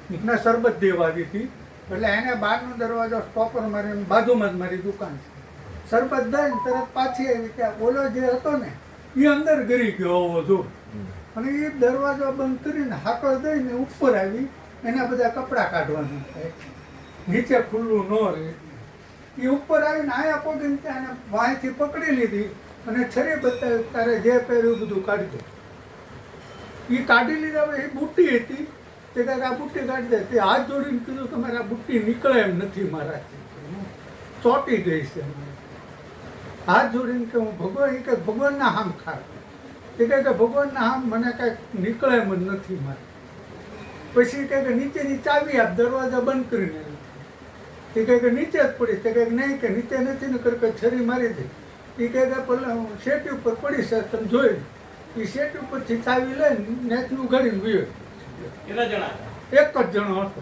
ને શરબત દેવા આવી હતી. એટલે એને બહારનો દરવાજો સ્ટોપર મારીને બાજુમાં જ મારી દુકાન છે. શરબત દઈને તરત પાછી આવી ત્યાં ઓલો જે હતો ને એ અંદર ગરી ગયો હોવો જો. અને એ દરવાજો બંધ કરીને હાકળ દઈને ઉપર આવી એના બધા કપડાં કાઢવાના થાય, નીચે ખુલ્લું ન રહે. એ ઉપર આવીને આયા પગીને ત્યાં એને વાંયથી પકડી લીધી અને છરી બતાવી તારે જે પહેર્યું બધું કાઢી દે. એ કાઢી લીધા. એ બુટ્ટી હતી તે કાંઈક આ બુટ્ટી કાઢી દે. તે હાથ જોડીને કીધું કે મારે આ બુટ્ટી નીકળે એમ નથી મારાથી, ચોંટી ગઈ છે. હાથ જોડીને કે હું ભગવાન, એ કંઈક ભગવાનના હામ ખાવ. તે કહે કે ભગવાનના હામ મને કાંઈક નીકળે એમ જ નથી મારે. પછી કહે કે નીચેની ચાવી આપ, દરવાજા બંધ કરીને. તે કહે કે નીચે જ પડી. તે કહે કે નહીં, કે નીચે નથી ને કે છરી મારી દે. એ કહે કે પેલા શેટી ઉપર પડી છે તમે જોઈ. એ શેટી ઉપરથી ચાવી લઈને ત્યાંથી ઉઘાડીને ગયો. કેટલા જણા? એક જ જણો હતો.